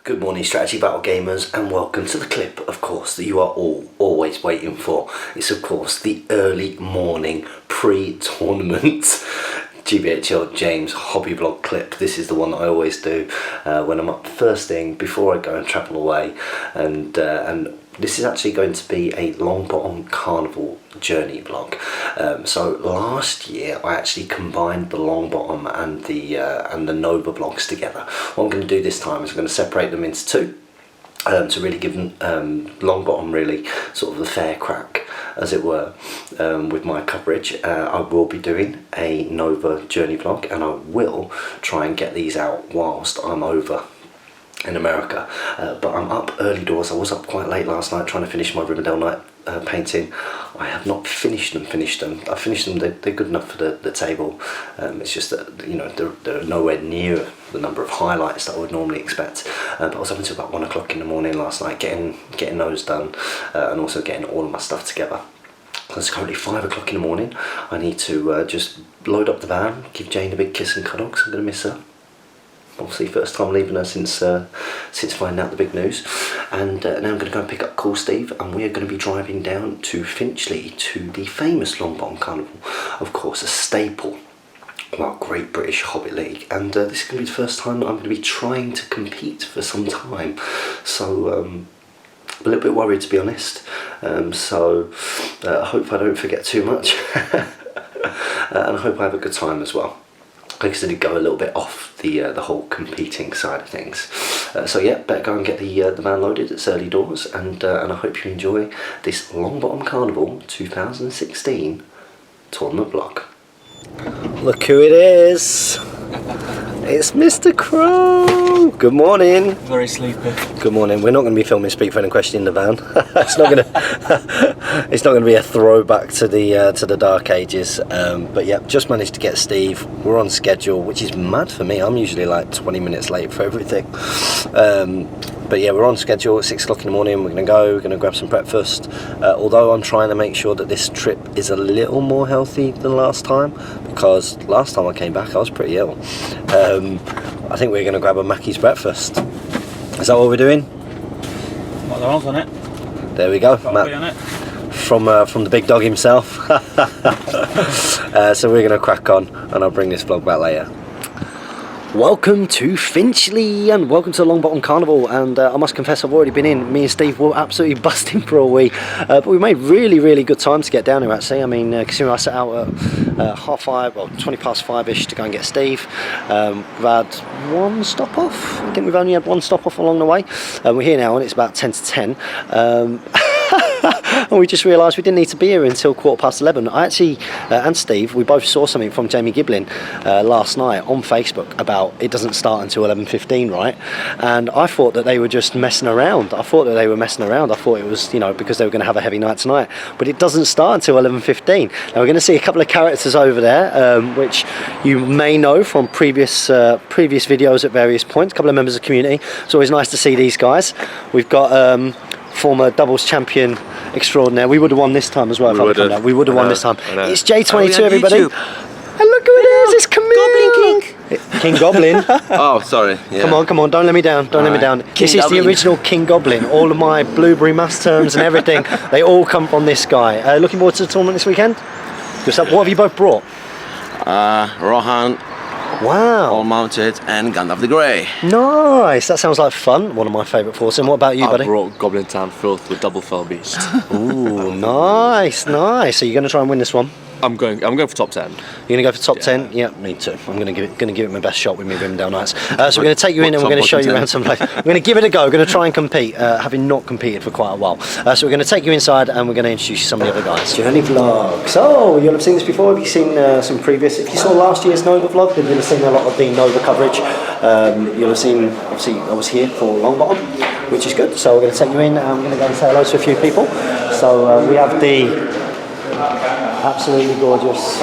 Good morning, Strategy Battle Gamers, and welcome to the clip, of course, that you are all always waiting for. It's, of course, the early morning pre-tournament GBHL James hobby vlog clip. This is the one that I always do when I'm up first thing before I go and travel away, and this is actually going to be a Longbottom Carnival journey vlog. So last year I actually combined the Longbottom and the Nova vlogs together. What I'm going to do this time is I'm going to separate them into two to really give Longbottom really sort of a fair crack, as it were, with my coverage. I will be doing a Nova journey vlog, and I will try and get these out whilst I'm over in America, but I'm up early doors. I was up quite late last night trying to finish my Rivendell night painting. I have not finished them. I've finished them. They're good enough for the table. It's just that, you know, they're nowhere near the number of highlights that I would normally expect. But I was up until about 1 o'clock in the morning last night getting those done, and also getting all of my stuff together. It's currently 5 o'clock in the morning. I need to just load up the van, give Jane a big kiss and cuddle, because I'm going to miss her. Obviously first time leaving her since finding out the big news, and now I'm going to go and pick up Cool Steve, and we are going to be driving down to Finchley to the famous Longbottom Carnival, of course a staple of our Great British Hobbit League, and this is going to be the first time that I'm going to be trying to compete for some time, so I'm a little bit worried, to be honest, so I hope I don't forget too much and I hope I have a good time as well. Like I said, it go a little bit off the whole competing side of things. So yeah, better go and get the van loaded. It's early doors, and I hope you enjoy this Longbottom Carnival 2016 tournament vlog. Look who it is! It's Mr. Crow. Good morning. Very sleepy. Good morning. We're not going to be filming Speak Friend and Question in the van. It's not going to. It's not going to be a throwback to the dark ages. But yeah, just managed to get Steve. We're on schedule, which is mad for me. I'm usually like 20 minutes late for everything. But yeah, we're on schedule at 6 o'clock in the morning. We're going to grab some breakfast. Although I'm trying to make sure that this trip is a little more healthy than last time, because last time I came back I was pretty ill. I think we're going to grab a Mackey's breakfast. Is that what we're doing? McDonald's on it. There we go. Matt, from the big dog himself. So we're going to crack on, and I'll bring this vlog back later. Welcome to Finchley, and welcome to the Longbottom Carnival, and I must confess I've already been in. Me and Steve were absolutely busting for a wee, but we made really good time to get down here actually. I mean, considering I set out at 5:30, well 20 past 5ish to go and get Steve. We've had one stop off. I think we've only had one stop off along the way. We're here now and it's about 10 to 10. And we just realised we didn't need to be here until 11:15. I actually, and Steve, we both saw something from Jamie Giblin last night on Facebook about it doesn't start until 11:15, right? And I thought that they were just messing around. I thought it was, you know, because they were going to have a heavy night tonight. But it doesn't start until 11:15. Now we're going to see a couple of characters over there, which you may know from previous videos at various points. A couple of members of the community. It's always nice to see these guys. We've got former doubles champion extraordinaire. We would have won this time as well. We would have won this time. It's J22, everybody. And look who it is. It's Camille. Goblin King. King Goblin. Oh, sorry. Yeah. Come on. Don't let me down. Don't let me down. This is the original King Goblin. All of my blueberry mass terms and everything, they all come from this guy. Looking forward to the tournament this weekend. What have you both brought? Rohan. Wow. All mounted, and Gandalf the Grey. Nice. That sounds like fun. One of my favourite forces. And what about you, buddy? I brought Goblin Town Filth with double fell beast. Ooh, nice. So you're going to try and win this one? I'm going for top 10. You're going to go for top 10? Yeah, me too. I'm going to give it my best shot with me Rivendell Nights. So we're going to take you in and we're going to show you around some places. We're going to give it a go. We're going to try and compete, having not competed for quite a while. So we're going to take you inside and we're going to introduce you to some of the other guys. Journey vlog. So you'll have seen this before. Have you seen some previous? If you saw last year's Nova vlog, then you'll have seen a lot of the Nova coverage. You'll have seen, obviously, I was here for Longbottom, which is good. So we're going to take you in and we're going to go and say hello to a few people. So we have the absolutely gorgeous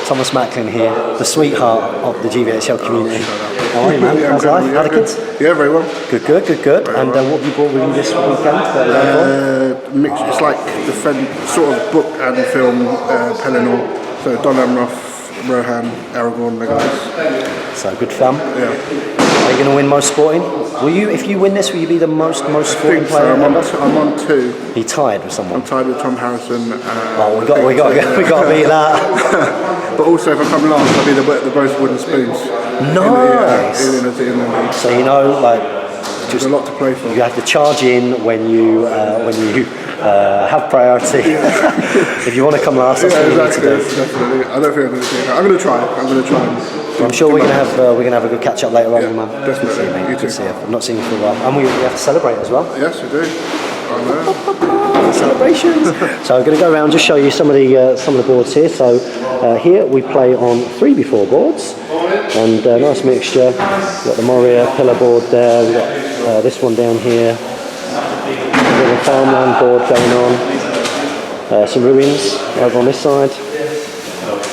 Thomas Macklin here, the sweetheart of the GBHL community. How are you, man? How's life? How are the kids? Yeah, very well. Good. And what have you brought with you this weekend? Mix, it's like the sort of book and film Pelennor, so Don Amroth, Rohan, Aragorn, the guys. So good fun. Yeah. Are you going to win most sporting? Will you, if you win this, will you be the most I sporting think player so. ever? I'm on 2. He tied with someone. I'm tied with Tom Harrison. Oh, we got to beat that. But also, if I come last, I'll be the most wooden spoons. Nice. In the league. So you know, like, There's a lot to play for. you have to charge in when you have priority. If you want to come last, that's what you need to do. Definitely. I don't think I'm going to do that. I'm going to try. I'm sure we're gonna have a good catch up later on, man. Definitely. Good to see you, mate. You Good too. to see you. I've not seen you for a while, and we have to celebrate as well. Yes, we do. I know. Celebrations. So I'm going to go around just show you some of the boards here. So here we play on 3x4 boards, and nice mixture. We've got the Moria pillar board there. We've got this one down here. A little farmland board going on. Some ruins over on this side.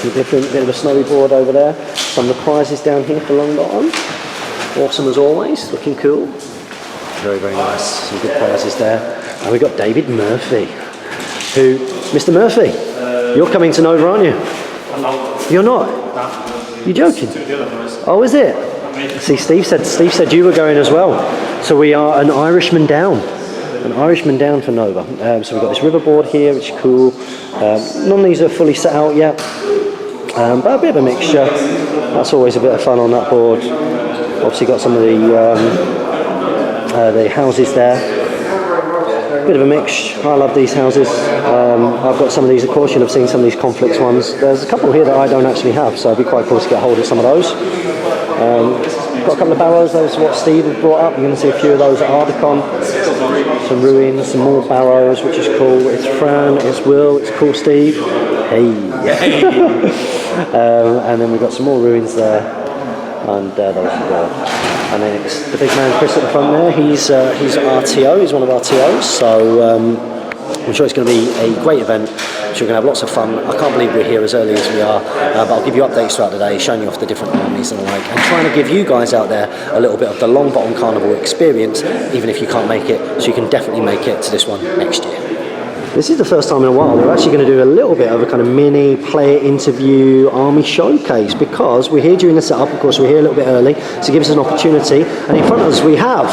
A bit of a snowy board over there. Some of the prizes down here for Longbottom. Awesome as always, looking cool. Very, very nice. Some good prizes there. And we've got David Murphy, who, Mr. Murphy, you're coming to Nova, aren't you? You're not? You joking? Oh, is it? See, Steve said you were going as well. So we are an Irishman down. An Irishman down for Nova. So we've got this riverboard here, which is cool. None of these are fully set out yet. But a bit of a mixture. That's always a bit of fun on that board. Obviously got some of the houses there. Bit of a mix. I love these houses. I've got some of these, of course you'll have seen some of these conflicts ones. There's a couple here that I don't actually have, so it'd be quite cool to get hold of some of those. Got a couple of barrows, those are what Steve had brought up. You're going to see a few of those at Ardicon. Some ruins, some more barrows, which is cool. It's Fran, it's Will, it's cool Steve. Hey. And then we've got some more ruins there, and those are good. And then it's the big man Chris at the front there. He's RTO. He's one of our TOs. So I'm sure it's going to be a great event. I'm sure we're going to have lots of fun. I can't believe we're here as early as we are, but I'll give you updates throughout the day, showing you off the different armies and the like, and trying to give you guys out there a little bit of the Longbottom Carnival experience, even if you can't make it. So you can definitely make it to this one next year. This is the first time in a while we're actually going to do a little bit of a kind of mini player interview army showcase, because we're here during the setup. Of course, we're here a little bit early, so it gives us an opportunity. And in front of us we have,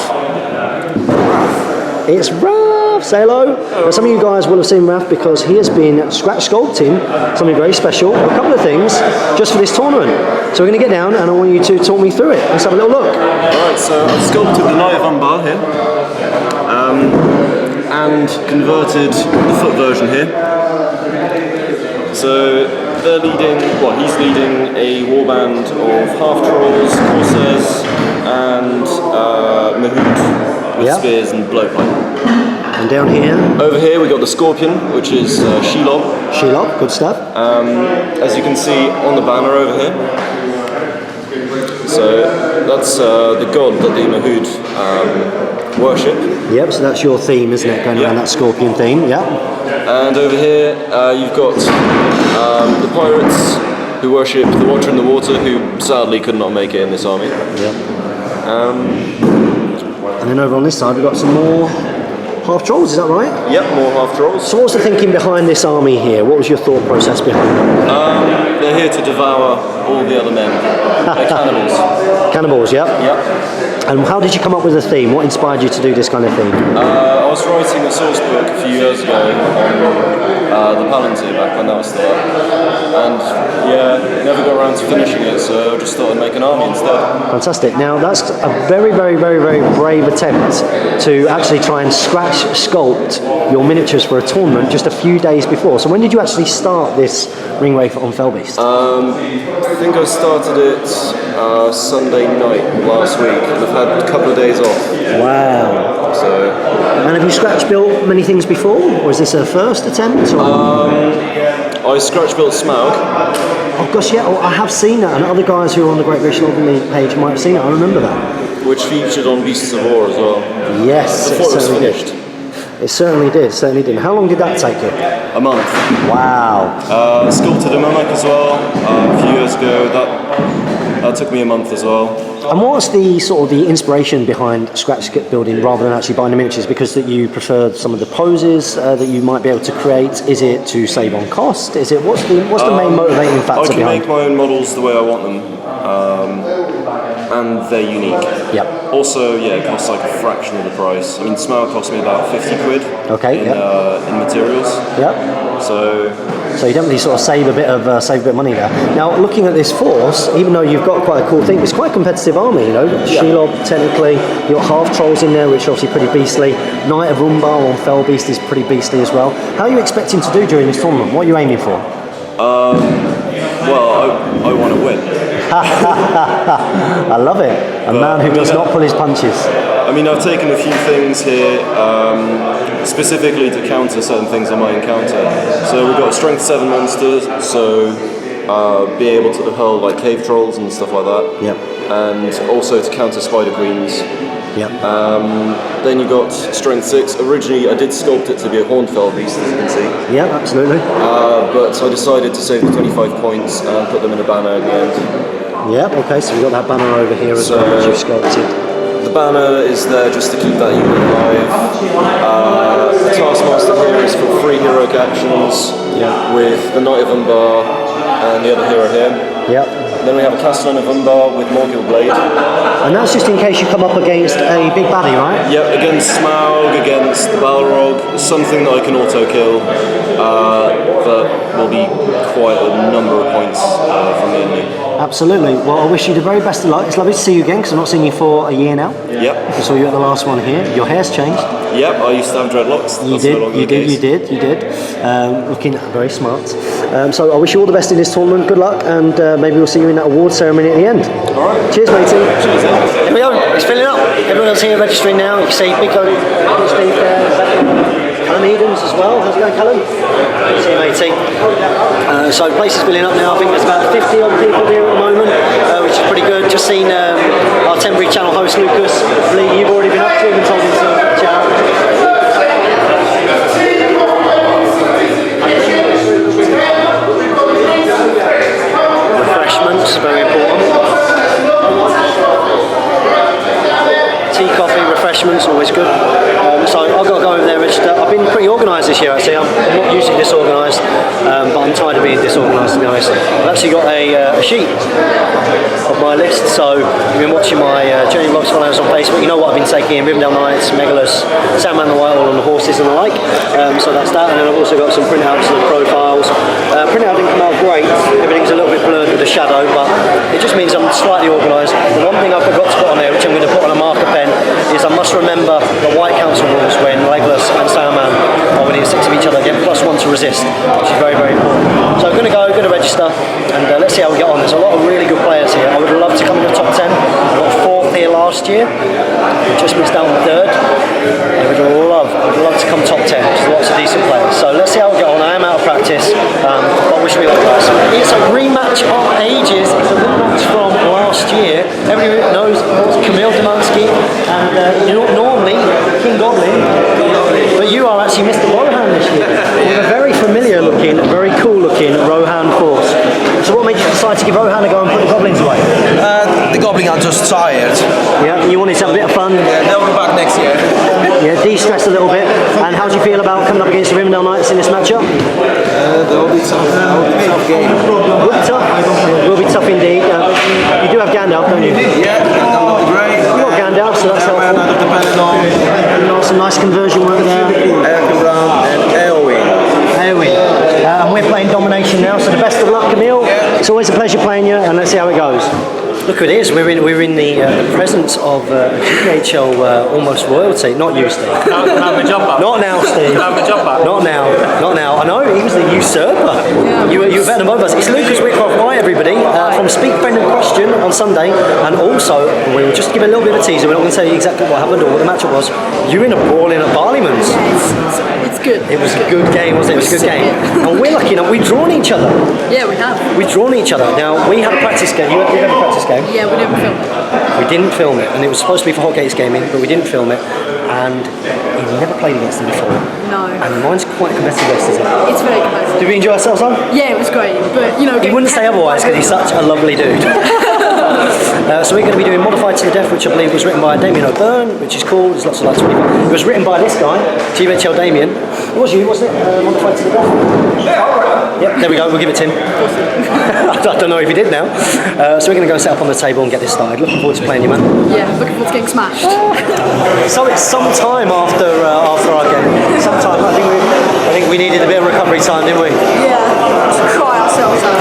it's Raph. Say hello. Now, some of you guys will have seen Raph because he has been scratch sculpting something very special, a couple of things, just for this tournament. So we're going to get down and I want you to talk me through it. Let's have a little look. Alright, so I've sculpted the Knight of Umbar here. And converted the foot version here. So they're leading, he's leading a warband of half-trolls, corsairs, and Mahout with spears and blowpipe. And down here? Over here we got the Scorpion, which is Shelob. Shelob, good stuff. As you can see on the banner over here. So that's the god that the Mahout worship. Yep, so that's your theme, isn't it? Going around that Scorpion theme, yeah. And over here you've got the pirates who worship the Watcher in the Water, who sadly could not make it in this army. Yep. And then over on this side we've got some more half-trolls, is that right? Yep, more half-trolls. So what's the thinking behind this army here? What was your thought process behind it? They're here to devour all the other men. They're cannibals. Cannibals, yeah? Yep. And how did you come up with the theme? What inspired you to do this kind of theme? I was writing a source book a few years ago on the Palantir back when that was still up. And yeah, never got around to finishing it, so I just thought I'd make an army instead. Fantastic. Now that's a very, very, very, very brave attempt to actually try and scratch sculpt your miniatures for a tournament just a few days before. So when did you actually start this ring race on Felbeast? I think I started it Sunday night last week, and I've had a couple of days off. Wow. So. And have you scratch built many things before, or is this a first attempt? Or? I scratch built Smaug. Oh gosh, yeah, I have seen that, and other guys who are on the Great British Jaugami page might have seen it. I remember that. Which featured on Beasts of War as well. Yes, before it was finished. It certainly did, certainly did. How long did that take you? A month. Wow. Sculpted a mimic as well a few years ago. That took me a month as well. And what's the sort of the inspiration behind scratch kit building rather than actually buying the miniatures? Because that you prefer some of the poses that you might be able to create. Is it to save on cost? Is it what's the main motivating factor I can behind? make my own models the way I want them, and they're unique. Yep. Also, yeah, it costs like a fraction of the price. I mean, Smile cost me about 50 quid. Okay. In materials. Yep. So you definitely sort of save a bit of money there. Now, looking at this force, even though you've got quite a cool thing, it's quite a competitive army. You know, Shelob technically, you've got half trolls in there, which are obviously pretty beastly. Knight of Umbar on Fell Beast is pretty beastly as well. How are you expecting to do during this tournament? What are you aiming for? Well, I want to win. I love it. A man who does not pull his punches. I mean, I've taken a few things here specifically to counter certain things I might encounter. So we've got a Strength 7 monster, so be able to hurl like cave trolls and stuff like that. Yep. And also to counter Spider Queens. Yep. Then you got Strength 6. Originally, I did sculpt it to be a Horned Fell Beast, as you can see. Yeah, absolutely. But I decided to save the 25 points and put them in a banner at the end. Yep, okay, so we've got that banner over here as well, which you've sculpted. The banner is there just to keep that unit alive. The Taskmaster here is for 3 heroic actions with the Knight of Umbar and the other hero here. Yep. Then we have a Castellan of Umbar with Morgul Blade. And that's just in case you come up against a big baddie, right? Yep, against Smaug, against the Balrog, something that I can auto-kill that will be quite a number of points from the enemy. Absolutely. Well, I wish you the very best of luck. It's lovely to see you again because I've not seen you for a year now. Yep. I saw you at the last one here. Your hair's changed. Yep, I used to have dreadlocks. You did. Looking very smart. So I wish you all the best in this tournament. Good luck, and maybe we'll see you in that award ceremony at the end. All right. Cheers, matey. Here we go. It's filling up. Everyone else here registering now. You can see Big Go, Steve there. Callum Edens as well. How's it going, Callum? See you, matey. So place is filling up now. I think there's about 50 odd people here at the moment, which is pretty good. Just seen our Temporary Channel host Lucas. Lee, you've already been up to him and told him to chat. Refreshments, very important. Tea, coffee, refreshments, always good. So I've got to go over there and register. I've been pretty organised this year actually. I'm not usually disorganised, but I'm tired of being disorganised to be honest. I've actually got a sheet of my list, so you've been watching my journey vlogs followers on Facebook, you know what I've been taking in: Rivendell Knights, Megalus, Sandman the White Wall on the horses and the like. So that's that, and then I've also got some printouts of the profiles. Printout didn't come out great, everything's a little bit blurred with the shadow, but it just means I'm slightly organised. The one thing I forgot to put on there, which I'm going to put on a marker pen, is I must remember the White Council rules when Legolas and Sandman are within 6 of each other, get +1 to resist, which is very, very important. So I'm going to register, and let's see how we get on. There's a lot of really good players here. I would love to come in the top 10. I got 4th here last year, just missed out on 3rd. I would love to come top 10. There's lots of decent players. So let's see how we get on. I am out of practice, but wish me luck, guys. It's a rematch of ages. It's a rematch from last year. Everybody knows Camille Demansky and normally King Goblin, but you are actually Mr. Rohan this year. With a very familiar looking, very cool looking Rohan force. So what made you decide to give Rohan a go and put the goblins away? The goblins are just tired. Yeah, you wanted to have a bit of fun? Yeah, they'll be back next year. Yeah, de-stress a little bit. And how do you feel about coming up against the Rivendell Knights in this matchup? They'll be tough. Tough game. Will be tough. Will be tough indeed. You do have Gandalf, don't you? Yeah, Gandalf the Grey. You've got Gandalf, so that's helpful. And some nice conversion work there. Brown and Eowyn. And we're playing Domination now, so the best of luck, Camille. Yeah. It's always a pleasure playing you, and let's see how it goes. Look who it is. We're in the presence of GBHL almost royalty. Not you, Steve. Can I have my jump back? Not now, Steve. Can I have my jump back? Not now. I know, he was the usurper. You were better than both of us. It's Lucas Whitcroft. Hi, everybody. From Speak, Friend and Question on Sunday. And also, we will just give a little bit of a teaser. We're not going to tell you exactly what happened or what the matchup was. You were in a brawl in at Barleyman's. Yeah, it's good. It was a good game, wasn't it? It was a good game. And we're lucky enough, we've drawn each other. Yeah, we have. We've drawn each other. Now, we had a practice game. You had a practice game. Yeah, we didn't film it. We didn't film it, and it was supposed to be for Hot Gates Gaming, but we didn't film it. And we've never played against them before. No. And mine's quite competitive, isn't it? It's very competitive. Did we enjoy ourselves, son? Yeah, it was great. But, you know... He wouldn't say otherwise, because he's such a lovely dude. So we're going to be doing Modified to the Death, which I believe was written by Damien O'Byrne, which is cool. There's lots of like 25. It was written by this guy, GBHL Damien. It was you, wasn't it? Modified to the Death. Yep, there we go. We'll give it to him. I don't know if he did now. So we're going to go set up on the table and get this started. Looking forward to playing you, man. Yeah, looking forward to getting smashed. So it's some time after our game. Sometime I think we needed a bit of recovery time, didn't we? Yeah, to cry ourselves out.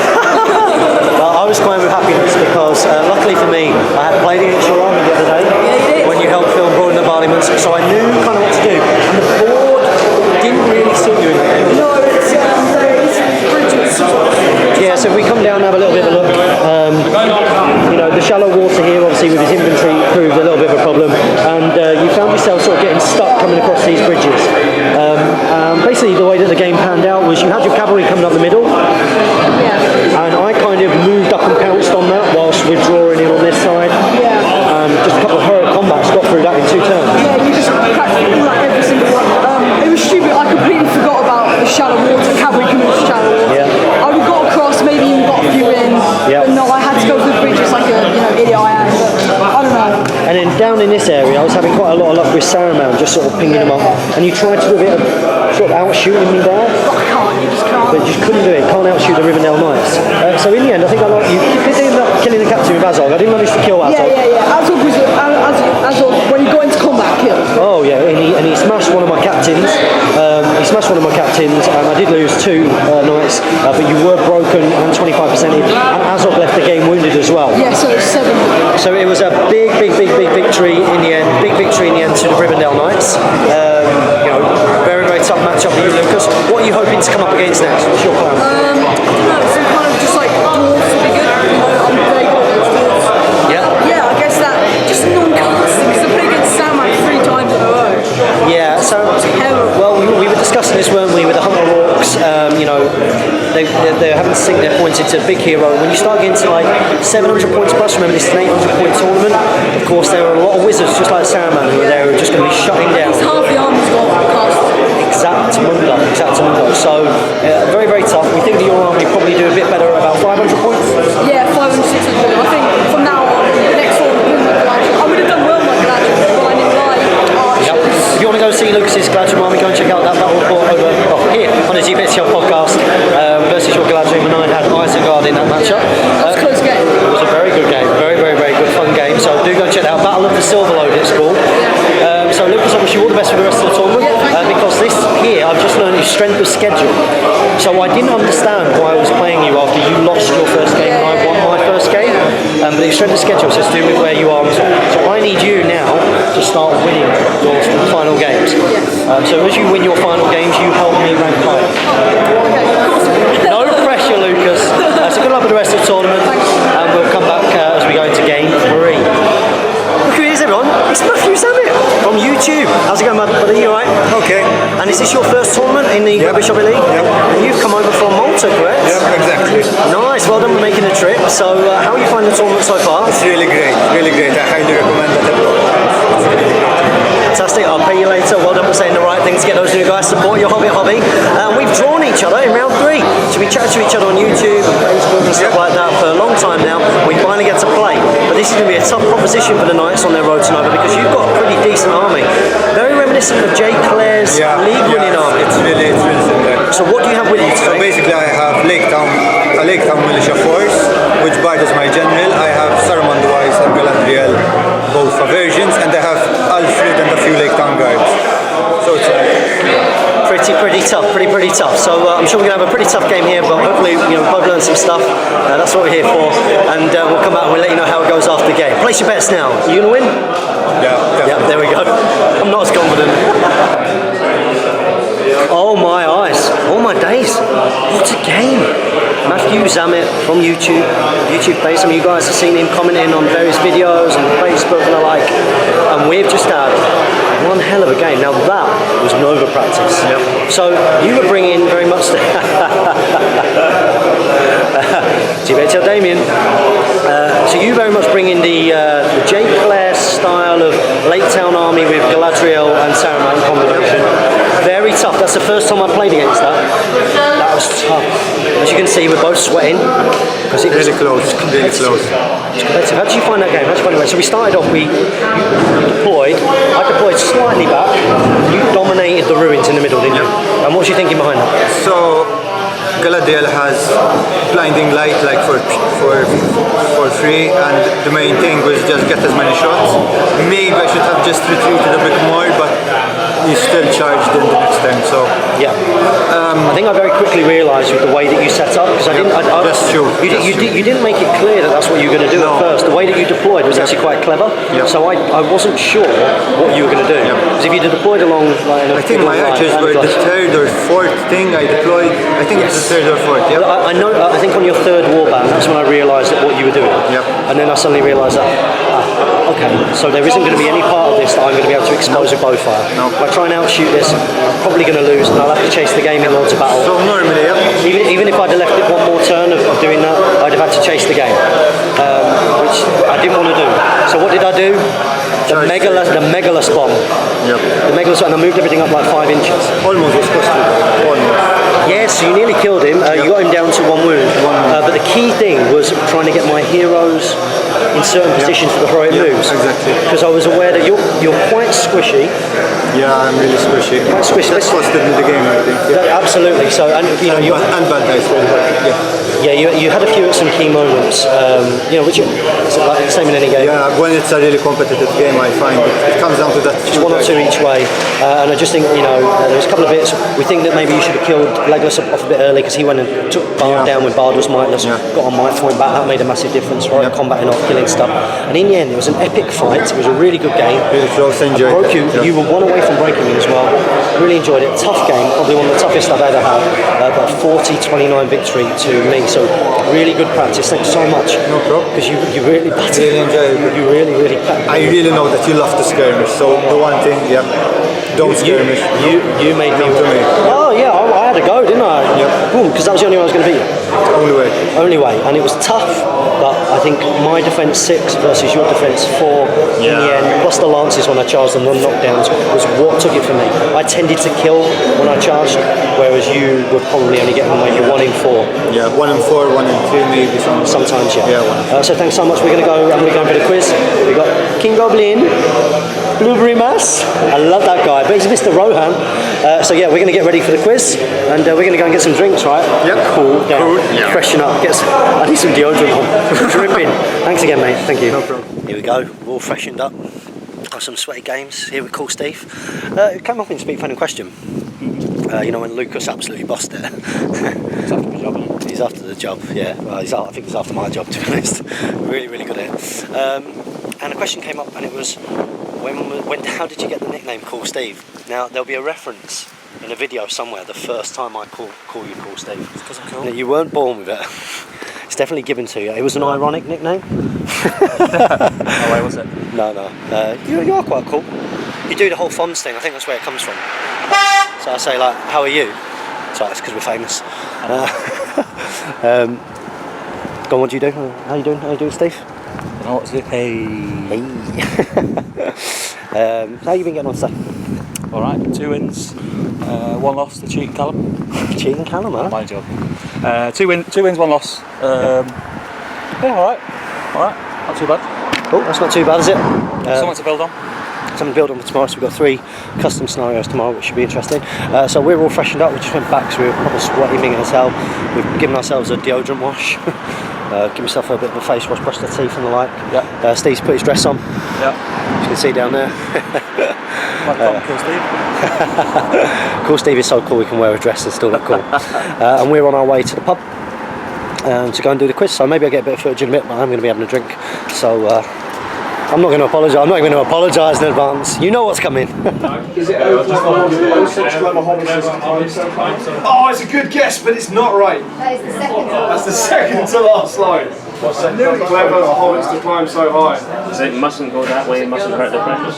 Well, I was crying with happiness because luckily for me, I had played against your army the other day when you helped film Broad and the Barleymans, so I knew kind of what to do. And the board didn't really suit you in that game. No, it's bridges. Yeah, so if we come down and have a little bit of a look, you know, the shallow water here, obviously with his infantry, proved a little bit of a problem, and you found yourself sort of getting stuck coming across these bridges. Basically, the way that the game panned out was you had your cavalry coming up the middle, and I kind of moved up and pounced on that whilst withdrawing in on this side. Just a couple of hurried combats got through that in 2 turns. Yeah, you just practically like every single one. It was stupid. I completely forgot about the shallow water. Cavalry coming into shallow water. I would got across, maybe even got a few in. But no, I had to go through the bridges like a idiot I am. But I don't know. And then down in this area, I was having quite a lot of luck with Saruman, just sort of pinging them up. And you tried to do a bit of sort of outshooting me there. But I can't. You just can't. But you just couldn't do it. Can't outshoot the Rivendell Knights. So in the end, I think I like you. You did end up killing the captain with Azog. I didn't manage to kill Azog. Yeah. Azog was Azog when he got into combat killed. Oh yeah, and he smashed one of my captains. I did lose 2 knights, but you were broken and 25%ed. And Azog left the game wounded as well. Yeah, so it's 7. So it was a big victory in the end. Big victory in the end to the Rivendell Knights. Very, very tough matchup for you, Lucas. What are you hoping to come up against next? What's your plan? I don't know, some kind of just like dwarves would be good. I'm very good at those dwarves. Yeah, I guess that just non-casting because I played against Samurai 3 times in a row. Yeah, so well, we were discussing this, weren't we, with the Hunter Orcs? They're having to sink their points into big hero. When you start getting to like 700 points plus, remember this is an 800 point tournament. Of course, there are a lot of wizards, just like Saruman, who are there, who are just going to be shutting down. Half the army's got cast. Exactamundo. So very, very tough. We think that your army probably do a bit better at about 500 points. Yeah, 500, 600. I think from now on, next one, I would have done well with my Galadriel, but I didn't like archers. If you want to go see Lucas's Galadriel army, go and check out that battle report over here on the GBHL podcast versus your Galadriel, and I had Isengard in that matchup. That was a close game. It was a very good game, very, very, very good fun game. So do go and check that out. Battle of the Silverlode, it's called. So Lucas, I wish you all the best for the rest of the tournament, because this here I've just learned is strength of schedule. So I didn't understand why I was playing you after you lost your first game and I won my first game. But it's strength of schedule, so it's to do with where you are. So I need you now to start winning your final games. So as you win your final games, you help me rank higher. No pressure, Lucas. So good luck with the rest of the tournament, and we'll come back as we go into game 3. Look who it is, everyone. It's Matthew Zammit from YouTube. How's it going, buddy? You alright? Okay. And is this your first tournament in the Rugby League? And you've come over from Malta, correct? Yeah, exactly. Nice. Well done for making the trip. So how are you finding the tournament so far? It's really great. Really great. I highly recommend it. Fantastic. I'll pay you later. Well done for saying the right thing to get those new guys to support your hobby. We've drawn each other in round 3. So we chat to each other on YouTube and Facebook and stuff like that for a long time now. We finally get to play. But this is going to be a tough proposition for the Knights on their road to Nova, because you've got a pretty decent army. Very reminiscent of Jay Clare's league-winning army. It's really similar. So what do you have with you today? So basically I have a Lake Town militia force, which borders my general. I have Saruman Wise and Galadriel, both versions, and I have Alfred and a few Lake Town guards. So it's pretty tough. So I'm sure we're going to have a pretty tough game here, but hopefully we've both learned some stuff. That's what we're here for, and we'll come out and we'll let you know how it goes after the game. Place your bets now. Are you going to win? Yeah, there we go. I'm not as confident. Oh my eyes, oh my days, what a game. Matthew Zammit from YouTube page. Some of you guys have seen him commenting on various videos and Facebook and the like, and we've just had one hell of a game. Now that was Nova practice. So you were bringing very much the GBHL Damien. So you very much bring in the Jay Clare style of Lake Town army with Galadriel and Saruman combination. Very tough. That's the first time I played against that. That was tough. As you can see, we're both sweating because it was Really close. Really close. It's competitive. How did you find that game? How did you find it? So we started off. You deployed. I deployed slightly back. You dominated the ruins in the middle, didn't you? And what was you thinking behind that? So Galadriel has blinding light like for free, and the main thing was just get as many shots. Maybe I should have just retreated a bit more, but he still charged in the next time. So yeah, I think I very quickly realised with the way that you set up because I didn't. Just shoot. You didn't make it clear that that's what you were going to do at first. The way that you deployed was actually quite clever. So I wasn't sure what you were going to do. Because if you'd deployed along, like, I think my archers were the third or fourth thing I deployed. I think it's the third or fourth. Yeah. I know. I think on your third warband, that's when I realised that what you were doing. And then I suddenly realised that. Okay, so there isn't going to be any part of this that I'm going to be able to expose with bowfire. If I try and outshoot this, I'm probably going to lose, and I'll have to chase the game in to battle. So normally, even if I'd have left it one more turn of doing that, I'd have had to chase the game, which I didn't want to do. So what did I do? The Megalus bomb. The Megalus, and I moved everything up like 5 inches. Almost was costly. Almost. Yes, you nearly killed him. You got him down to 1 wound. But the key thing was trying to get my heroes in certain positions for the heroic moves. Exactly. Because I was aware that you're quite squishy. Yeah, I'm really squishy. Quite squishy. That's costed me the game, I think. Yeah. Absolutely. So, and you know, and bad dice. Yeah, you had a few at some key moments. Which it's like the same in any game. Yeah, when it's a really competitive game, I find it comes down to that. Just 1 or 2 each way, and I just think there was a couple of bits. We think that maybe you should have killed Legolas off a bit early because he went and took Bard down when Bard was mightless. Got on might point back. That made a massive difference. Right, combating off, killing stuff. And in the end, it was an epic fight. It was a really good game. Really close. Enjoyed. Broke you. You were 1 away from breaking me as well. Really enjoyed it. Tough game. Probably one of the toughest I've ever had. But a 40-29 victory to me. So really good practice. Thanks so much. No problem. Because you really battered. Really enjoyed it. You really. I really know that you love to skirmish. So the one thing, don't skirmish. You made me. To me. Oh yeah, I had a go, didn't I? Boom, because that was the only way I was going to beat you. Only way, and it was tough. But I think my defence 6 versus your defence 4 in the end, plus the lances when I charged and the knockdowns was what took it for me. I tended to kill when I charged, whereas you were probably only getting maybe 1 in 4. Yeah, 1 in 4, 1 in 3 maybe. Sometimes, yeah. Yeah. So thanks so much. I'm going to go for the quiz. We got King Goblin, Blueberry Mass. I love that guy, but he's Mr. Rohan. So yeah, we're going to get ready for the quiz, and we're going to go and get some drinks, right? Yep. Cool. Yeah. Freshen up. I need some deodorant on. Dripping. Thanks again, mate. Thank you. No problem. Here we go. We're all freshened up. Got some sweaty games. Here with Cool Steve. It came up in Speak Fan and Question. When Lucas absolutely bossed it. He's after the job. He's after the job, yeah. Well, I think he's after my job, to be honest. Really good at it. And a question came up, and it was, how did you get the nickname Cool Steve? Now, there'll be a reference in a video somewhere the first time I call you Cool Steve. It's because I'm cool. Now, you weren't born with it. It's definitely given to you. It was an ironic nickname. Oh, wait, was it? No. You are quite cool. You do the whole Fonz thing. I think that's where it comes from. So I say, like, how are you? Sorry, it's because we're famous. Go on, what do you do? How you doing, Steve? Oh, what's it? Hey. How you been getting on today? All right, 2 wins, 1 loss to Cheating Callum. Cheating Callum, huh? My job. 2 wins, 1 loss. Yeah, all right, not too bad. Cool, that's not too bad, is it? Something to build on. Something to build on for tomorrow. So we've got 3 custom scenarios tomorrow, which should be interesting. So we're all freshened up. We just went back, so we were probably sweating as hell. We've given ourselves a deodorant wash. Give yourself a bit of a face wash, brush the teeth and the like. Yeah. Steve's put his dress on. Yeah. As you can see down there. Cool Steve. Cool Steve is so cool, we can wear a dress and still look cool. And we're on our way to the pub to go and do the quiz. So maybe I'll get a bit of footage in a bit, but I'm going to be having a drink. So I'm not going to apologise. I'm not even going to apologise in advance. You know what's coming. Is it Oh, it's a good guess, but it's not right. That is the second. That's the second to last line. What's that? Clever hobbits to climb so high. So it mustn't go that way, it mustn't hurt the precious.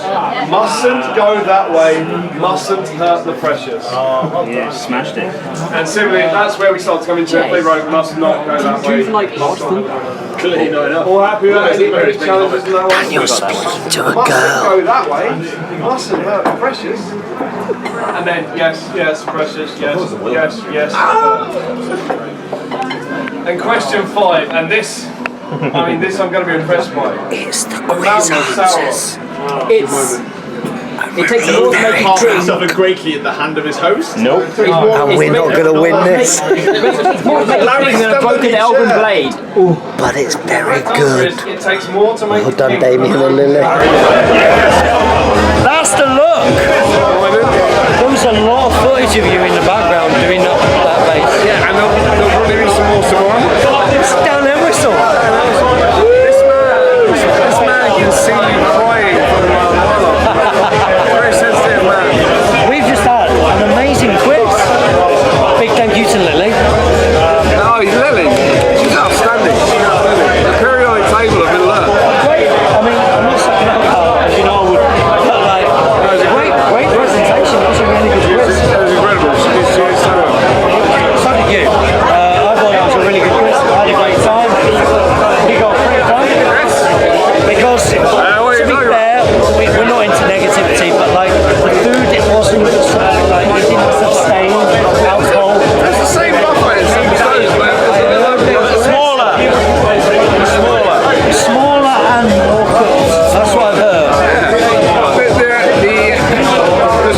Mustn't go that way, mustn't hurt the precious. Yeah, smashed it. And similarly, that's where we start to come into it. Play right, must not go that way. Do you like Boston? Clearly not enough. All happy with that? Challenges and that one? And you're speaking to a Mustn't girl. go that way. Mustn't hurt Precious. And then, yes, Precious, yes. And question 5, and this, I mean, this I'm going to be impressed by. It's the quiz answers. It takes more to make it drink. Suffered greatly at the hand of his host. Nope. And we're not going to win this. It's more to make it drink than a broken elven blade. But it's very good. It takes more to make Well done, Damien and Lily. That's the look! There was a lot of footage of you in the background doing that bass. Yeah, and there'll probably be some more tomorrow. It's down there whistle. This man can see you crying for a while. Very sensitive man. We've just had an amazing quiz. Big thank you to Lily. Oh, Lily, she's outstanding. The periodic table of Middle Earth. Great. I mean, I'm not sucking up as you know I would. But like, it was a great presentation. It was a really good quiz. It was incredible. She did so well. So did you. I thought it was a really good quiz. I had a great time. You got a great time. Yes. Because to be fair, we're not into negativity, but like the food, it wasn't like it didn't sustain alcohol. It's the same buffet as some stones, man. Smaller and more cooked. That's what I've heard.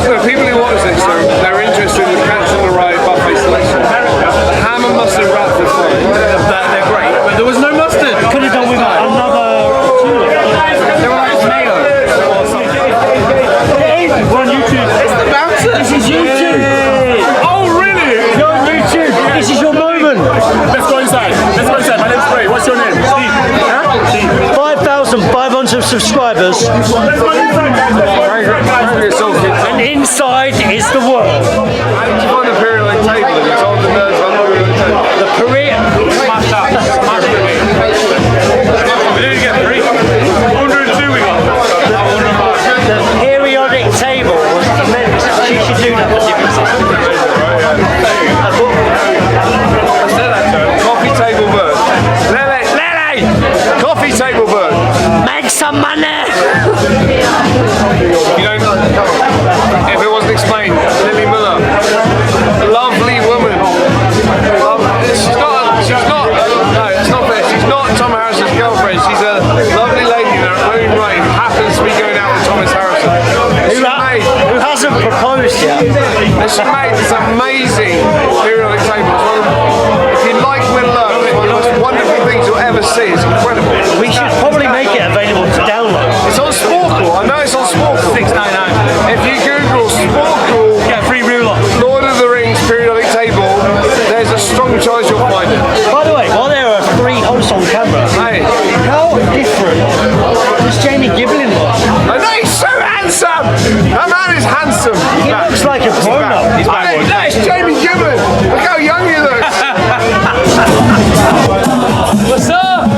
The people who watch this, they're interested in catching the right buffet selection. The ham and mustard wraps are fine. They're great, but there was no mustard. Could have done with another two. They were like mayo. We're on YouTube. It's the bouncer. This is YouTube. Oh, really? You're on YouTube. This is your moment. Let's go inside. My name's Ray. What's your name? Steve. Huh? Steve. 5,500 subscribers. And inside is the world. It's on the periodic table and it's on the nerds on the periodic table. The career. Smashed up. We didn't get 3. 102 we got. The periodic table was tremendous. She should do that for different systems. I said that to him. Coffee table bird. Lele! Coffee table bird. Make some money. You don't know. If it wasn't explained, Lily Miller. Lovely woman. She's not, no, it's not fair. She's not Tom Harrison's girlfriend. She's a lovely lady in her own right who happens to be going out with Thomas Harrison. Who hasn't proposed yet? And she made this amazing periodic table. If you like Middle Earth, it's one of the most wonderful things you'll ever see. It's incredible. We should probably make it available to download. It's on Sporkle. I know it's on Sporkle. $6.99. If you Google Sporkle, Get a free ruler. Lord of the Rings periodic table, there's a strong chance you'll find it. By the way, while there are 3 hosts on camera, Hey, how different does Jamie Giblin look? I know he's so handsome. That man is handsome. He looks like a grown-up. He's back. Hey, that is Jamie Gibbon. Look how young he looks. What's up?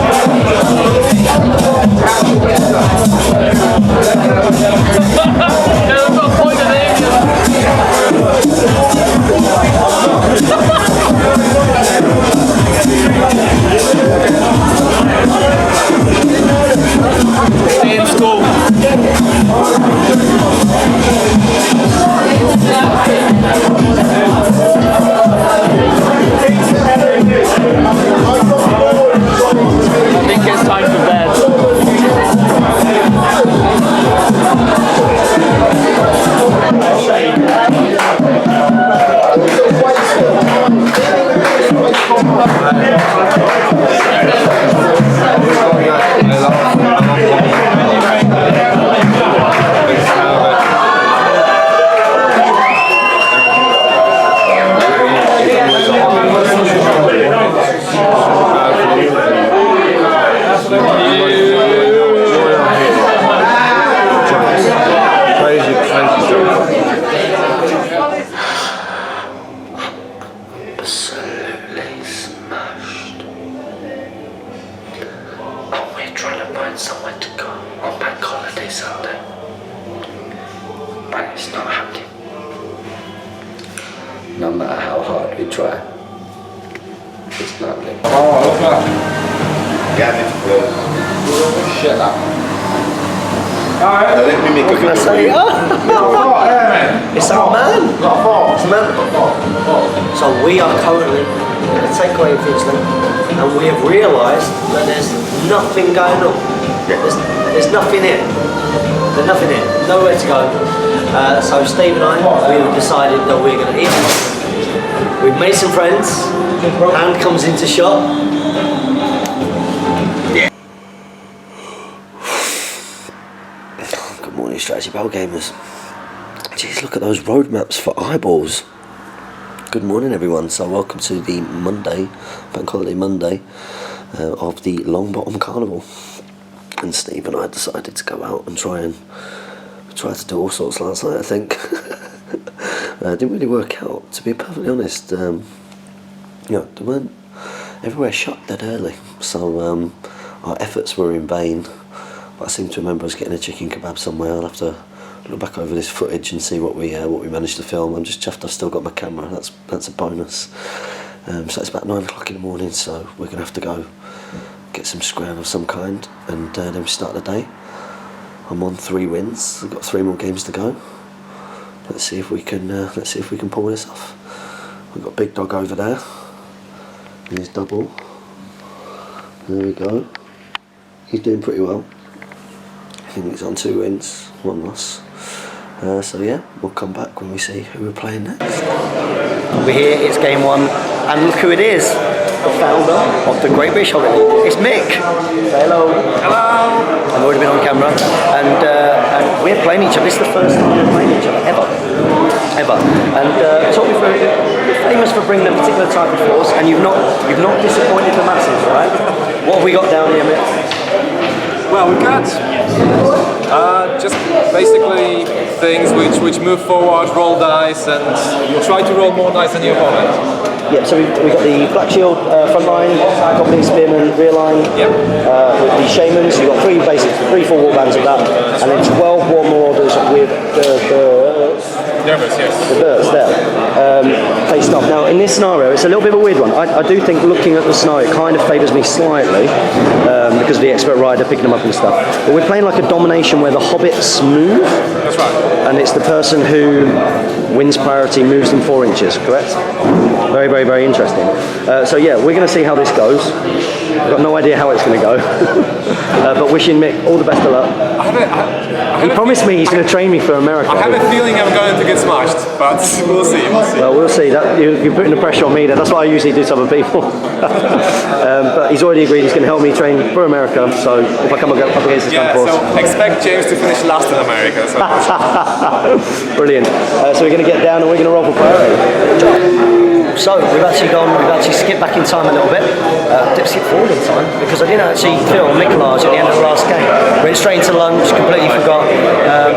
I've got a point of Stay in school. I think it's time for bed. Absolutely smashed. And we're trying to find somewhere to go on Bank Holiday Sunday. But it's not happening. No matter how hard we try, it's not happening. Shut up. Let me make What can I say? It's our man. It's a man. So we are currently in the takeaway in Finchley, and we have realised that there's nothing going on. There's nothing here. There's nothing here. Nowhere to go. So Steve and I, we've decided that we're going to eat. We've made some friends. Hand comes into shot. Good morning, Strategy Battle Gamers. Jeez, look at those roadmaps for eyeballs. Good morning, everyone. So welcome to the Monday, Bank Holiday Monday, of the Longbottom Carnival. And Steve and I decided to go out and try to do all sorts last night, I think. Didn't really work out, to be perfectly honest. They weren't everywhere shut dead early, so our efforts were in vain. But I seem to remember us getting a chicken kebab somewhere. I'll have to look back over this footage and see what we managed to film. I'm just chuffed I've still got my camera. That's a bonus. So it's about 9 o'clock in the morning, so we're gonna have to go get some scran of some kind, and then we start the day. I'm on 3 wins. We've got 3 more games to go. Let's see if we can pull this off. We've got Big Dog over there. And his double. There we go. He's doing pretty well. I think he's on 2 wins, 1 loss. So yeah, we'll come back when we see who we're playing next. We're here, it's game 1, and look who it is. The founder of the Great British Holiday. It's Mick. Say hello. Hello. I've already been on camera, and we're playing each other. This is the first time we're playing each other ever. And talk me through. You're famous for bringing a particular type of force, and you've not disappointed the masses, right? What have we got down here, Mick? Well, we've got just basically things which move forward, roll dice, and try to roll more dice than your opponent. Yeah, so we've got the Black Shield front line, Goblin Spearman rear line, with the Shamans. You've got 3 full war bands of that, and then 12 war marauders with the birds there, faced off. Now in this scenario, it's a little bit of a weird one. I do think looking at the scenario, it kind of favours me slightly, because of the expert rider picking them up and stuff. But we're playing like a domination where the hobbits move. That's right. And it's the person who wins priority moves them 4 inches, correct? Very, very, very interesting. So yeah, we're going to see how this goes. I've got no idea how it's going to go. But wishing Mick all the best of luck. He promised me he's going to train me for America. I have a feeling I'm going to get smashed, but we'll see. Well, we'll see. You're putting the pressure on me there. That's what I usually do to other people. But he's already agreed he's going to help me train for America. So if I come up against this kind of force. So expect James to finish last in America. So. Brilliant. So we're going to get down and we're going to roll for priority. So we've actually skipped back in time a little bit. Didn't skip forward in time because I didn't actually film Mick large at the end of the last game. Went straight into lunch, completely forgot.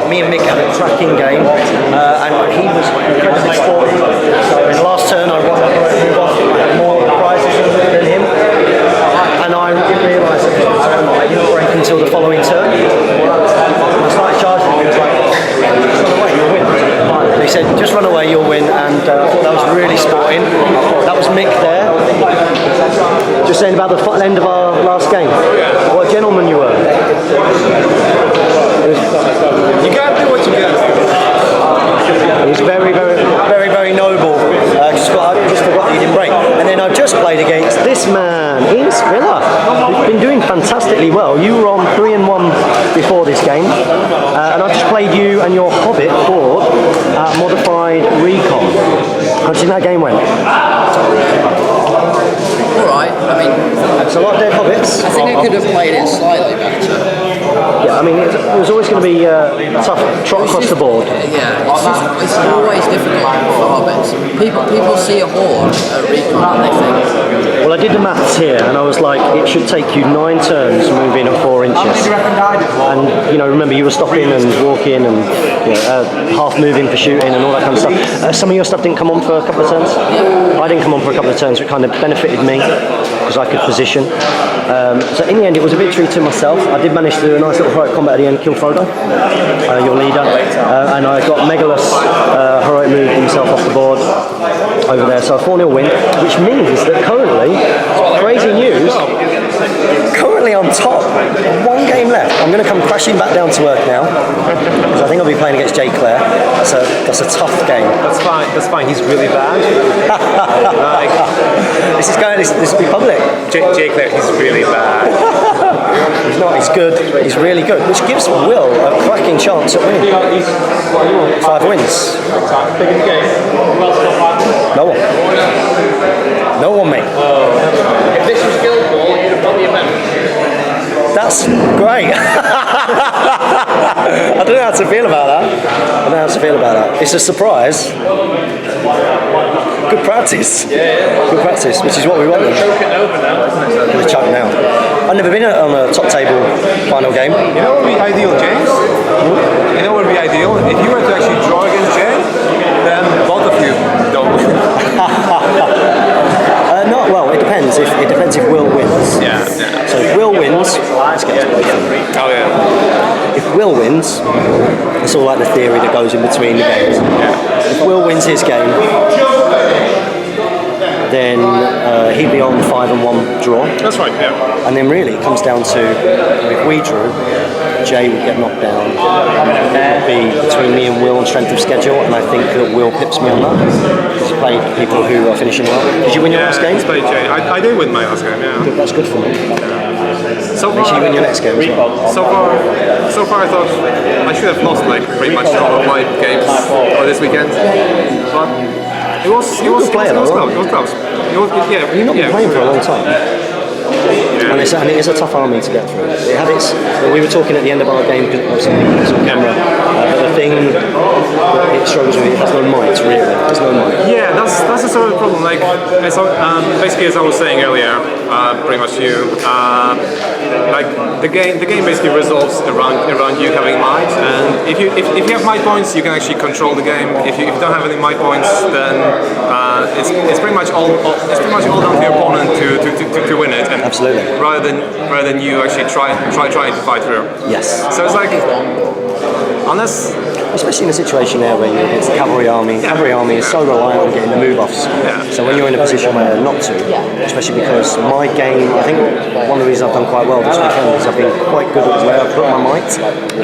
Me and Mick had a cracking game, and he was incredibly sporty. So in the last turn I won more prizes than him, and I didn't realise that I didn't break until the following turn. I started charging him. He was like, "Just run away, you'll win." And he said, "Just run away, you'll win," and I thought that was really sporting. That was Mick there. Just saying about the end of our last game. What a gentleman you were. You can't do what you got. It was very, very, very, very noble. I just forgot you didn't break. And then I've just played against this man, Ian Spiller. He's been doing fantastically well. You were on 3-1 before this game, and I just played you and your Hobbit board at modified recon. How do you think that game went? Alright, I mean, it's a lot of dead hobbits. I think I could have played it slightly better. Yeah, I mean, it was always going to be tough trot across the board. Yeah, it's always difficult for hobbits. People see a horde at recon and they think. Well, I did the maths here, and I was like, it should take you 9 turns moving at 4 inches. And remember, you were stopping and walking and half moving for shooting and all that kind of stuff. Some of your stuff didn't come on for a couple of turns. I didn't come on for a couple of turns, which kind of benefited me because I could position. So in the end, it was a victory to myself. I did manage to do a nice little heroic combat at the end, kill Frodo, your leader, and I got Megalus heroic moved himself off the board over there. So a 4-0 win, which means that currently, crazy news, currently on top. One game left. I'm going to come crashing back down to earth now. Because I think I'll be playing against Jay Clare. That's a tough game. That's fine. That's fine. He's really bad. This will be public. Jay Clare, he's really bad. He's not. He's good. He's really good, which gives Will a cracking chance at winning. 5 wins. No one. No one, mate. If this was Guildball, you'd have won the event. That's great. I don't know how to feel about that. It's a surprise. Good practice. Good practice, which is what we want. We're choking now. I've never been on a top table final game. You know what would be ideal, James? You know what would be ideal? If you were to actually draw against Jay, then both of you don't win. Not well. It depends. It depends if Will wins. Yeah. So if Will wins, let's get to both of them. Oh yeah. If Will wins, it's all like the theory that goes in between the games. If Will wins his game, then he'd be on 5-1 draw. That's right. Yeah. And then really it comes down to if we drew, Jay would get knocked down. It would be between me and Will on strength of schedule, and I think that Will pips me on that. He's played people who are finishing well. Did you win your last game? I played Jay. I did win my last game. Yeah. That's good for me. So Make sure you win your next game as well. So far, I thought I should have lost like pretty much all of my games for this weekend, but it was close. It was close. You've not been playing for a long time. And it is a tough army to get through. It had its. We were talking at the end of our game because it's on camera. But the thing that it struggles with, it has no might really. There's no might. Yeah, that's the sort of problem. Like, basically, as I was saying earlier, pretty much like the game basically resolves around you having might, and if you have might points, you can actually control the game. If you don't have any might points, then it's pretty much all down to your opponent to win it. And absolutely. Rather than you actually trying to fight through. Yes. So it's like, unless. Especially in a situation there where you're against the cavalry army. The cavalry army is so reliant on getting the move-offs. So when you're in a position where not to, especially because my game, I think one of the reasons I've done quite well this weekend is I've been quite good at where I put my might.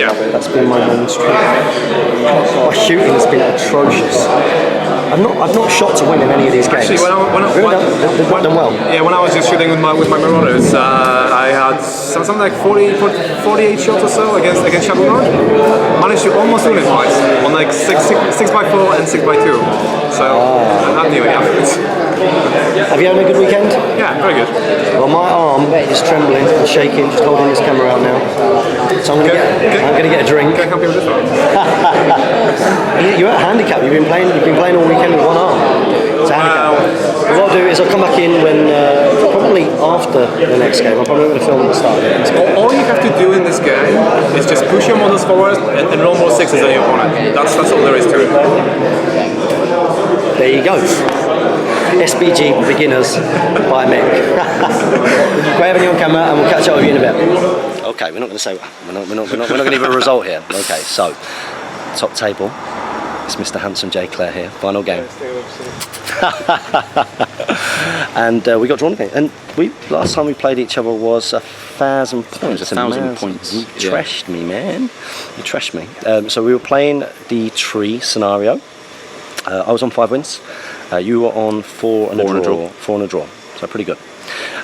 Yeah. That's been my main strength. My shooting has been atrocious. I've not shot to win in any of these games. Actually, they've not done well. Yeah, when I was just shooting with my Marauders, I had something like 48 shots or so against Shadow Lord. Managed to almost win it twice on like 6x4 and 6x2. So that nearly happened. Have you had a good weekend? Yeah, very good. Well, my arm is trembling and shaking, just holding this camera out now. So I'm going to get a drink. Can I help you with this one? You're at a handicap. You've been playing all weekend with one arm. It's a handicap. What I'll do is I'll come back in when probably after the next game. I'm probably going to film at the start of the next game. All you have to do in this game is just push your models forward and roll more sixes than your opponent. That's all there is to it. There you go. SBG Beginners by Mick. Great having you on camera, and we'll catch up with you in a bit. Okay, we're not going to say we're not going to give a result here. Okay, so top table. It's Mr. Handsome Jay Clare here. Final game. And we got drawn again. And last time we played each other was 1,000 points. It was 1,000 points. You trashed me, man. You trashed me. So we were playing the tree scenario. I was on 5 wins. You were on 4 and a draw. 4 and a draw. So pretty good.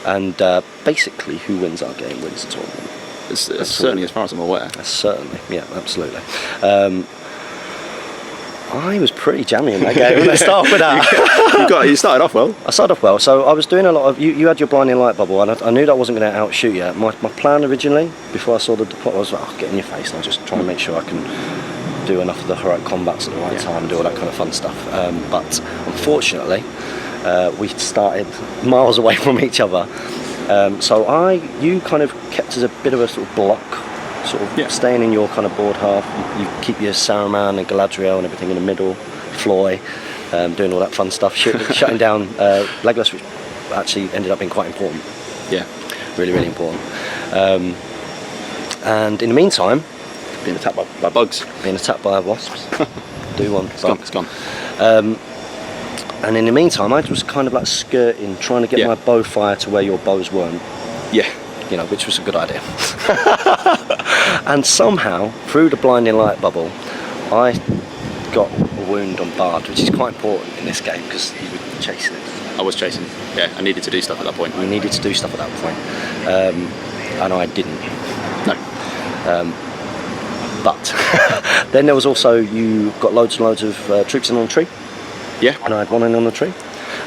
And basically, who wins our game wins the tournament. It's certainly, as far as I'm aware. Certainly, yeah, absolutely. I was pretty jammy in that game. Let's start off with that. You started off well. I started off well. So I was doing a lot of. You had your blinding light bubble, and I knew that I wasn't going to outshoot you. My plan originally, before I saw the depot, was get in your face and I'll just try and make sure I can do enough of the heroic combats at the right time and do all that kind of fun stuff. But unfortunately, we started miles away from each other. So you kind of kept as a bit of a sort of block. Sort of staying in your kind of board half. You keep your Saruman and Galadriel and everything in the middle, Floy, doing all that fun stuff, shutting down Legolas, which actually ended up being quite important. Yeah. Really, really important. And in the meantime, being attacked by bugs. Being attacked by wasps. Do one. It's gone. And in the meantime, I was kind of like skirting, trying to get my bow fire to where your bows weren't. Yeah. which was a good idea. And somehow, through the blinding light bubble, I got a wound on Bard, which is quite important in this game because you were chasing it. I was chasing. Yeah, I needed to do stuff at that point. You needed to do stuff at that point, and I didn't. No. But then there was also, you got loads and loads of troops in on the tree. Yeah. And I had one in on the tree.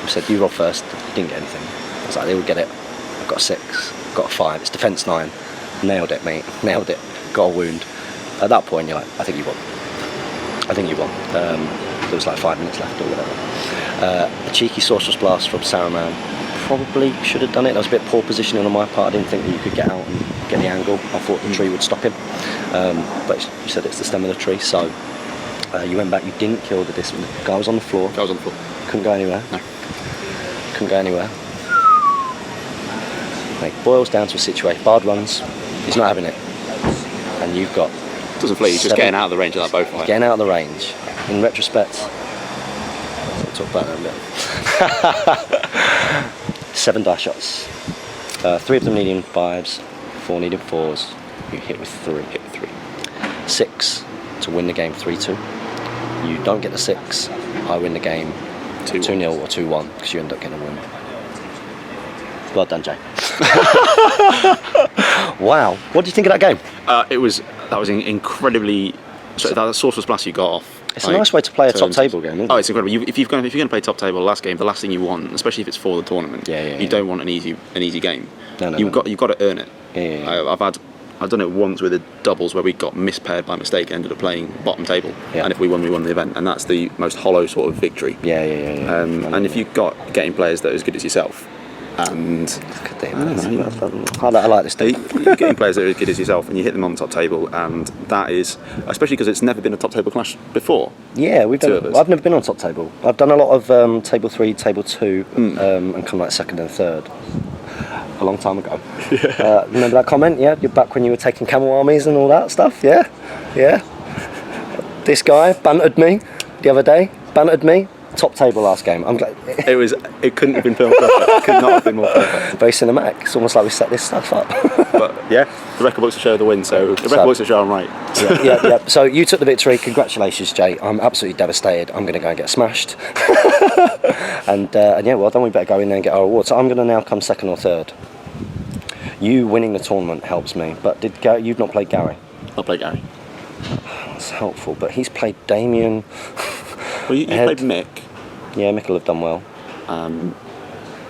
I said, you roll first. Didn't get anything. I was like, they will get it. I've got a 6, got a 5. It's defence 9. Nailed it, mate. Nailed it. Got a wound. At that point, you're like, I think you won. I think you won. There was like 5 minutes left or whatever. A cheeky Sorcerer's Blast from Saruman. Probably should have done it. That was a bit poor positioning on my part. I didn't think that you could get out and get the angle. I thought the tree would stop him. But you said it's the stem of the tree, so you went back. You didn't kill the distant. The guy was on the floor. I was on the floor. Couldn't go anywhere. No. Couldn't go anywhere. Mate, boils down to a situation. Bard runs. He's not having it. And you've got... Doesn't flee. He's just getting out of the range of that bow fight. Getting out of the range. In retrospect... We'll talk about that in a bit. 7 die shots. 3 of them needing 5s, 4 needing 4s. You hit with 3. 6 to win the game 3-2. You don't get the 6. I win the game 2-0 or 2-1 because you end up getting a win. Well done, Jay. Wow. What do you think of that game? That was incredibly. So that Sorcerer's Blast you got off. It's a nice way to play a top table game, isn't it? Oh, it's incredible. If you're going to play top table last game, the last thing you want, especially if it's for the tournament, you don't want an easy game. You've got to earn it. I've done it once with the doubles where we got mispaired by mistake and ended up playing bottom table. Yeah. And if we won the event, and that's the most hollow sort of victory. And if you've got getting players that are as good as yourself, and I like this thing. You're getting players that are as good as yourself, and you hit them on the top table, and that is, especially because it's never been a top table clash before. Yeah, I've never been on top table. I've done a lot of table 3, table 2, and come like 2nd and 3rd. A long time ago. Remember that comment? Yeah, you're back when you were taking camel armies and all that stuff. Yeah. This guy bantered me the other day. Bantered me. Top table last game. I'm glad. It couldn't have been perfect. It could not have been more perfect. Very cinematic. It's almost like we set this stuff up. But yeah, the record books will show the win. So the record books will show I'm right. Yeah. So you took the victory. Congratulations, Jay. I'm absolutely devastated. I'm going to go and get smashed. and yeah, well done. We better go in there and get our award. So I'm going to now come 2nd or 3rd. You winning the tournament helps me. But you've not played Gary? I played Gary. That's helpful. But he's played Damien. Well, you played Mick. Yeah, Mick will have done well.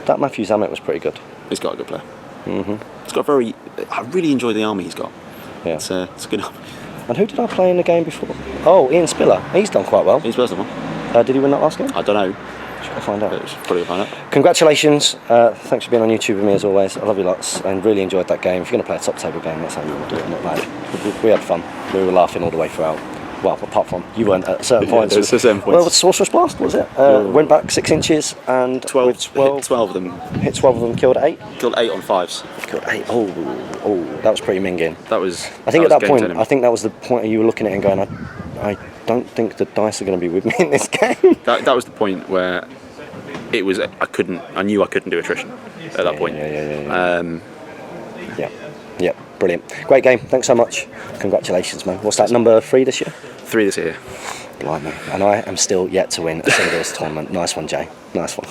That Matthew Zamet was pretty good. He's got a good player. He's got I really enjoy the army he's got. Yeah. It's a good army. And who did I play in the game before? Oh, Ian Spiller. He's done quite well. He's first of all. Did he win that last game? I don't know. Should I find out? Probably find out. Congratulations. Thanks for being on YouTube with me as always. I love you lots and really enjoyed that game. If you're going to play a top table game, that's how you want to do it. Not bad. We had fun. We were laughing all the way throughout. Well, apart from you weren't at certain points. At certain points. Well, with Sorcerer's Blast, was it? Went back 6 inches and 12 hit 12 of them. Hit 12 of them, killed 8? Killed 8 on 5s. Killed 8. Oh, that was pretty minging. That was. I think at that point, I think that was the point you were looking at it and going, I don't think the dice are going to be with me in this game. That was the point where it was. I knew I couldn't do attrition at that point. Yeah, brilliant. Great game. Thanks so much. Congratulations, man. What's that, number 3 this year? 3 this year. Blimey. And I am still yet to win a singles tournament. Nice one, Jay. Nice one.